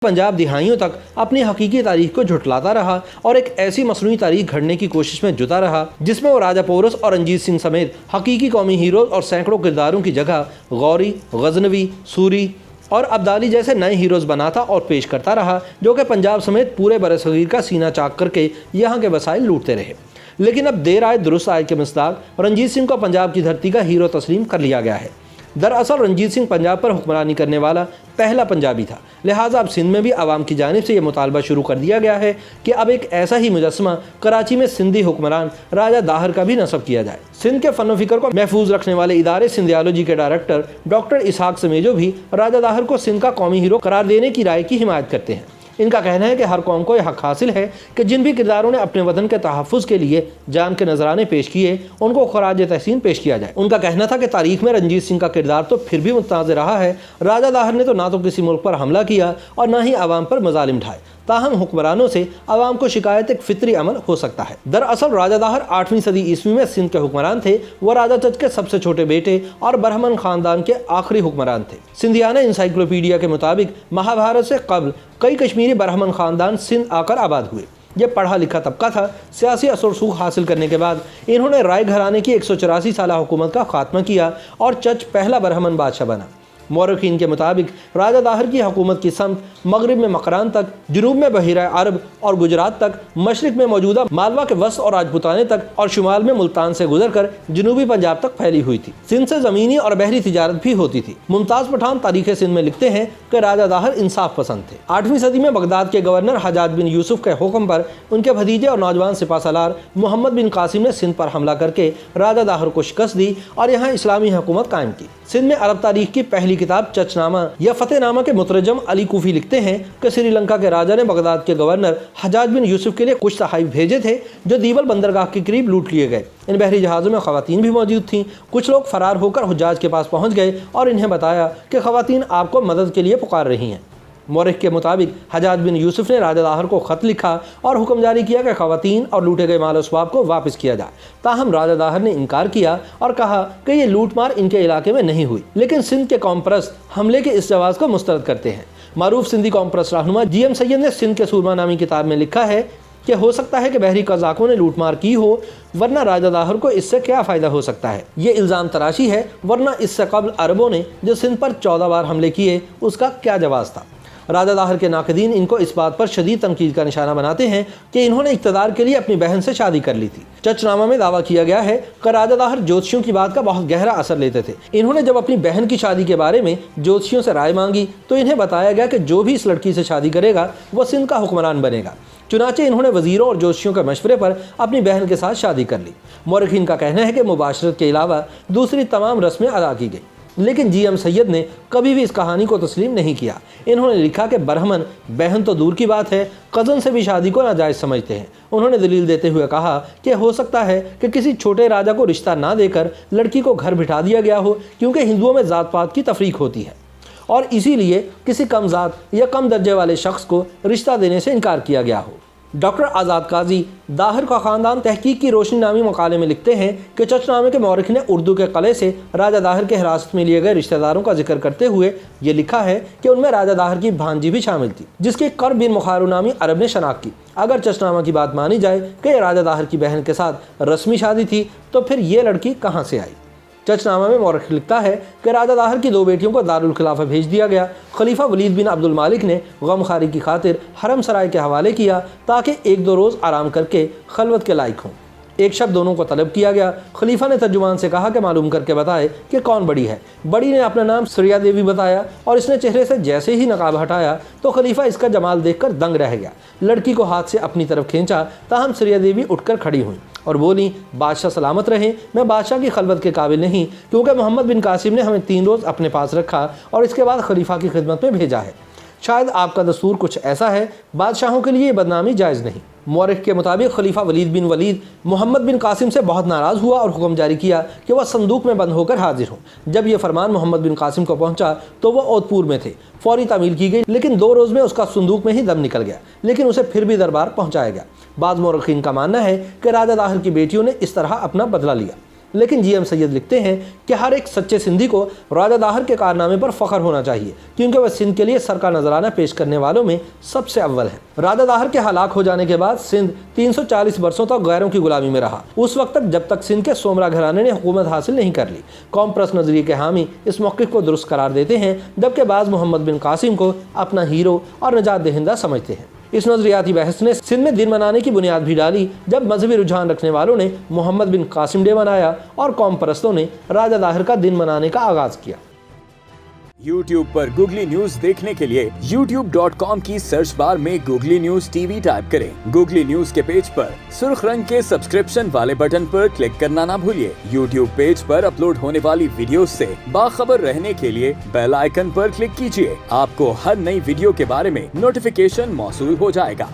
पंजाब दिहाइयों तक अपनी हकीकी तारीख को झुटलाता रहा और एक ऐसी मसनूई तारीख घड़ने की कोशिश में जुटा रहा जिसमें वो राजा पोरस और रंजीत सिंह समेत हकीकी कौमी हीरोज और सैकड़ों किरदारों की जगह गौरी, गजनवी, सूरी और अब्दाली जैसे नए हीरोज बनाता और पेश करता रहा, जो कि पंजाब समेत पूरे बरसगीर का सीना चाक करके यहाँ के वसाइल लूटते रहे। लेकिन अब देर आए दुरुस्त आए के मिसदाक रंजीत सिंह को पंजाब की धरती का हीरो तस्लीम कर लिया गया है। दरअसल रंजीत सिंह पंजाब पर हुक्मरानी करने वाला पहला पंजाबी था, लिहाजा अब सिंध में भी आवाम की जानिब से यह मुतालबा शुरू कर दिया गया है कि अब एक ऐसा ही मुजस्समा कराची में सिंधी हुक्मरान राजा दाहर का भी नस्ब किया जाए। सिंध के फन फिक्र को महफूज रखने वाले इदारे सिंधियालॉजी के डायरेक्टर डॉक्टर इसहाक समेजो भी राजा दाहर को सिंध का कौमी हीरो करार देने की राय की हिमायत करते हैं। इनका कहना है कि हर कौम को यह हक हासिल है कि जिन भी किरदारों ने अपने वतन के तहफ़्फ़ुज़ के लिए जान के नजराने पेश किए उनको खराज तहसीन पेश किया जाए। उनका कहना था कि तारीख में रंजीत सिंह का किरदार तो फिर भी मुतनाज़ रहा है। राजा दाहर ने तो ना तो किसी मुल्क पर हमला किया और ना ही आवाम पर मजालिम ढाए, ताहम हुक्मरानों से आवाम को शिकायत एक फितरी अमल हो सकता है। दरअसल राजा दाहर 8वीं सदी ईस्वी में सिंध के हुक्मरान थे। वह राजा चच के सबसे छोटे बेटे और बरहमन खानदान के आखिरी हुक्मरान थे। सिंधियाना इंसाइक्लोपीडिया के मुताबिक महाभारत से कबल कई कश्मीरी बरहमन खानदान सिंध आकर आबाद हुए। ये पढ़ा लिखा तबका था। सियासी असर सूख हासिल करने के बाद इन्होंने राय घराने की 184 साल हुकूमत का खात्मा किया और चच पहला बरहमन बादशाह बना। मौरखीन के मुताबिक राजा दाहर की हुकूमत की समत मगरिब में मकरान तक, जनूब में बहिरा अरब और गुजरात तक, मशरिक में मौजूदा मालवा के वस्त और राजपुताने तक और शुमाल में मुल्तान से गुजर कर जनूबी पंजाब तक फैली हुई थी। सिंध से ज़मीनी और बहरी तिजारत भी होती थी। मुमताज़ पठान तारीख़ सिंध में लिखते हैं कि राजा दाहर इंसाफ पसंद थे। 8वीं सदी में बगदाद के गवर्नर हजाज बिन यूसुफ के हुक्म पर उनके भतीजे और नौजवान सिपाहसालार मोहम्मद बिन कासिम ने सिंध पर हमला करके राजा दाहर को शिकस्त दी और यहाँ इस्लामी हुकूमत कायम की। सिंध में अरब तारीख की पहली किताब चचनामा या फतेहनामा के मुतरजम अली कूफी लिखते हैं कि श्रीलंका के राजा ने बगदाद के गवर्नर हजाज बिन यूसुफ के लिए कुछ तहाइफ भेजे थे जो दीवल बंदरगाह के करीब लूट लिए गए। इन बहरी जहाज़ों में ख़वातीन भी मौजूद थीं। कुछ लोग फरार होकर हुज्जाज के पास पहुंच गए और इन्हें बताया कि ख़वातीन आपको मदद के लिए पुकार रही हैं। मौरख के मुताबिक हजाज बिन यूसुफ ने राजा दाहर को ख़त लिखा और हुक्म जारी किया कि ख़वातीन और लूटे गए माल अस्बाब को वापस किया जाए। ताहम राजा दाहर ने इनकार किया और कहा कि ये लूट मार इनके इलाके में नहीं हुई। लेकिन सिंध के कौम परस्त हमले के इस जवाब को मुस्तरद करते हैं। मारूफ सिंधी कौम परस्त रहनुमा GM सैयद ने सिंध के सूरमा नामी किताब में लिखा है कि हो सकता है कि बहरी कज़ाकों ने लूटमार की हो, वरना राजा दाहर को इससे क्या फ़ायदा हो सकता है। ये इल्ज़ाम तराशी है, वरना इससे कबल अरबों ने जो सिंध पर 14 बार हमले किए उसका क्या जवाब था। राजा दाहर के नाक़दीन इनको इस बात पर शदीद तनकीद का निशाना बनाते हैं कि इन्होंने इक़्तिदार के लिए अपनी बहन से शादी कर ली थी। चचनामा में दावा किया गया है कि राजा दाहर ज्योतिषियों की बात का बहुत गहरा असर लेते थे। इन्होंने जब अपनी बहन की शादी के बारे में ज्योतिषियों से राय मांगी तो इन्हें बताया गया कि जो भी इस लड़की से शादी करेगा वह सिंध का हुक्मरान बनेगा। चुनाचे इन्होंने वज़ीरों और ज्योतिषियों के मशवरे पर अपनी बहन के साथ शादी कर ली। मौरखीन का कहना है कि मुबाशरत के अलावा दूसरी तमाम रस्में अदा की गई, लेकिन GM सैयद ने कभी भी इस कहानी को तस्लीम नहीं किया। इन्होंने लिखा कि बरहमन बहन तो दूर की बात है, कज़न से भी शादी को नाजायज़ समझते हैं। उन्होंने दलील देते हुए कहा कि हो सकता है कि किसी छोटे राजा को रिश्ता ना देकर लड़की को घर बिठा दिया गया हो, क्योंकि हिंदुओं में ज़ात पात की तफरीक होती है और इसीलिए किसी कम ज़ात या कम दर्जे वाले शख्स को रिश्ता देने से इनकार किया गया हो। डॉक्टर आज़ाद काजी दाहर का ख़ानदान तहकीक की रोशनी नामी मकाले में लिखते हैं कि चचनामे के मौरख ने उर्दू के कले से राजा दाहर के हिरासत में लिए गए रिश्तेदारों का जिक्र करते हुए ये लिखा है कि उनमें राजा दाहर की भांजी भी शामिल थी, जिसकी कर बिन मुखारू नामी अरब ने शनाख्त की। अगर चचनामा की बात मानी जाए कि राजा दाहर की बहन के साथ रस्मी शादी थी तो फिर ये लड़की कहाँ से आई। चचनामा में मौरख लिखता है कि राजा दाहर की 2 बेटियों को दारुल खिलाफा भेज दिया गया। खलीफा वलीद बिन अब्दुल मालिक ने गमखारी की खातिर हरम सराय के हवाले किया ताकि 1-2 रोज़ आराम करके खलवत के लायक हों। एक शब दोनों को तलब किया गया। खलीफा ने तर्जुमान से कहा कि मालूम करके बताए कि कौन बड़ी है। बड़ी ने अपना नाम सुरिया देवी बताया और इसने चेहरे से जैसे ही नकाब हटाया तो खलीफा इसका जमाल देखकर दंग रह गया। लड़की को हाथ से अपनी तरफ खींचा, ताहम सुरिया देवी उठकर खड़ी हुई और बोली, बादशाह सलामत रहे, मैं बादशाह की खलवत के काबिल नहीं, क्योंकि मोहम्मद बिन कासिम ने हमें 3 रोज़ अपने पास रखा और इसके बाद खलीफा की खिदमत में भेजा है। शायद आपका दस्तूर कुछ ऐसा है, बादशाहों के लिए बदनामी जायज़ नहीं। मौरख के मुताबिक खलीफा वलीद मोहम्मद बिन कासिम से बहुत नाराज़ हुआ और हुक्म जारी किया कि वह संदूक में बंद होकर हाजिर हों। जब यह फरमान मोहम्मद बिन कासिम को पहुंचा तो वह ओतपुर में थे। फौरी तामील की गई, लेकिन 2 रोज़ में उसका संदूक में ही दम निकल गया, लेकिन उसे फिर भी दरबार पहुँचाया गया। बाज़ मौरखीन का मानना है कि राजा दाहर की बेटियों ने इस तरह अपना बदला लिया। لیکن جی ایم سید لکھتے ہیں کہ ہر ایک سچے سندھی کو راجہ داہر کے کارنامے پر فخر ہونا چاہیے، کیونکہ وہ سندھ کے لیے سر کا نذرانہ پیش کرنے والوں میں سب سے اول ہے۔ راجہ داہر کے ہلاک ہو جانے کے بعد سندھ 340 برسوں تک غیروں کی غلامی میں رہا، اس وقت تک جب تک سندھ کے سومرا گھرانے نے حکومت حاصل نہیں کر لی۔ قوم پرست نظریے کے حامی اس موقف کو درست قرار دیتے ہیں، جبکہ بعض محمد بن قاسم کو اپنا ہیرو اور نجات دہندہ سمجھتے ہیں۔ اس نظریاتی بحث نے سندھ میں دن منانے کی بنیاد بھی ڈالی، جب مذہبی رجحان رکھنے والوں نے محمد بن قاسم ڈے منایا اور قوم پرستوں نے راجہ داہر کا دن منانے کا آغاز کیا۔ YouTube پر گوگلی نیوز دیکھنے کے لیے youtube.com کی سرچ بار میں googly news T V type کریں۔ گوگلی نیوز کے پیج پر سرخ رنگ کے سبسکرپشن والے بٹن پر کلک کرنا نہ بھولیے۔ YouTube پیج پر اپلوڈ ہونے والی ویڈیوز سے باخبر رہنے کے لیے بیل آئیکن پر کلک کیجیے۔ آپ کو ہر نئی ویڈیو کے بارے میں نوٹیفیکیشن موصول ہو جائے گا۔